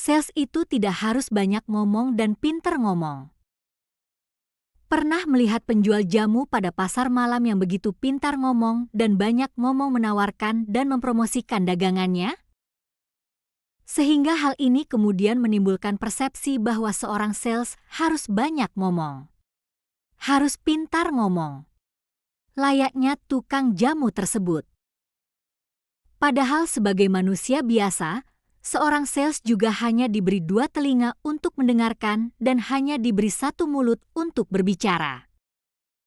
Sales itu tidak harus banyak ngomong dan pinter ngomong. Pernah melihat penjual jamu pada pasar malam yang begitu pintar ngomong dan banyak ngomong menawarkan dan mempromosikan dagangannya? Sehingga hal ini kemudian menimbulkan persepsi bahwa seorang sales harus banyak ngomong. Harus pintar ngomong. Layaknya tukang jamu tersebut. Padahal sebagai manusia biasa, seorang sales juga hanya diberi 2 telinga untuk mendengarkan dan hanya diberi 1 mulut untuk berbicara.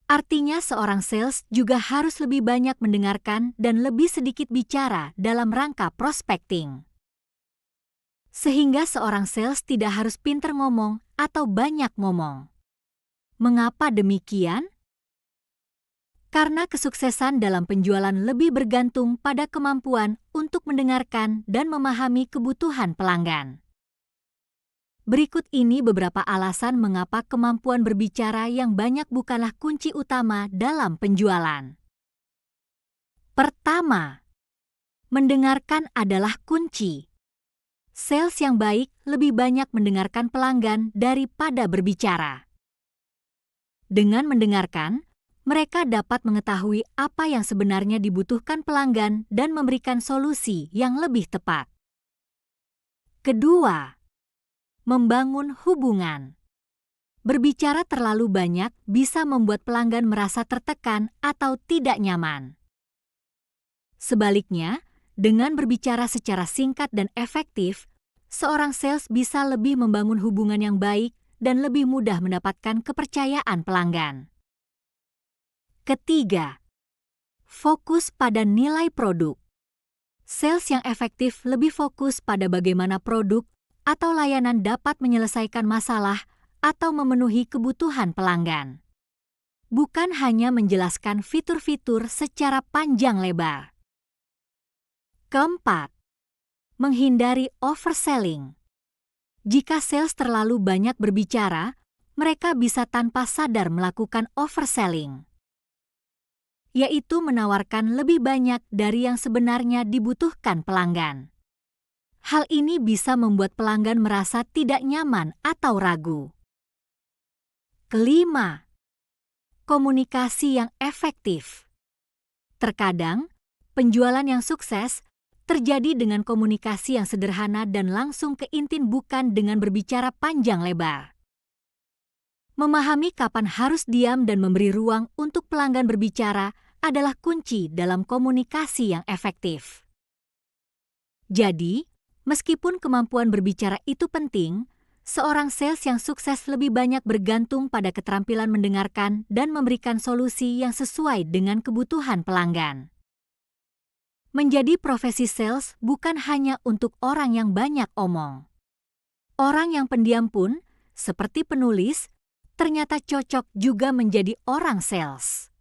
Artinya seorang sales juga harus lebih banyak mendengarkan dan lebih sedikit bicara dalam rangka prospecting. Sehingga seorang sales tidak harus pintar ngomong atau banyak ngomong. Mengapa demikian? Karena kesuksesan dalam penjualan lebih bergantung pada kemampuan untuk mendengarkan dan memahami kebutuhan pelanggan. Berikut ini beberapa alasan mengapa kemampuan berbicara yang banyak bukanlah kunci utama dalam penjualan. Pertama, mendengarkan adalah kunci. Sales yang baik lebih banyak mendengarkan pelanggan daripada berbicara. Dengan mendengarkan, mereka dapat mengetahui apa yang sebenarnya dibutuhkan pelanggan dan memberikan solusi yang lebih tepat. Kedua, membangun hubungan. Berbicara terlalu banyak bisa membuat pelanggan merasa tertekan atau tidak nyaman. Sebaliknya, dengan berbicara secara singkat dan efektif, seorang sales bisa lebih membangun hubungan yang baik dan lebih mudah mendapatkan kepercayaan pelanggan. Ketiga, fokus pada nilai produk. Sales yang efektif lebih fokus pada bagaimana produk atau layanan dapat menyelesaikan masalah atau memenuhi kebutuhan pelanggan. Bukan hanya menjelaskan fitur-fitur secara panjang lebar. Keempat, menghindari overselling. Jika sales terlalu banyak berbicara, mereka bisa tanpa sadar melakukan overselling, yaitu menawarkan lebih banyak dari yang sebenarnya dibutuhkan pelanggan. Hal ini bisa membuat pelanggan merasa tidak nyaman atau ragu. Kelima, komunikasi yang efektif. Terkadang, penjualan yang sukses terjadi dengan komunikasi yang sederhana dan langsung ke inti, bukan dengan berbicara panjang lebar. Memahami kapan harus diam dan memberi ruang untuk pelanggan berbicara adalah kunci dalam komunikasi yang efektif. Jadi, meskipun kemampuan berbicara itu penting, seorang sales yang sukses lebih banyak bergantung pada keterampilan mendengarkan dan memberikan solusi yang sesuai dengan kebutuhan pelanggan. Menjadi profesi sales bukan hanya untuk orang yang banyak omong. Orang yang pendiam pun, seperti penulis, ternyata cocok juga menjadi orang sales.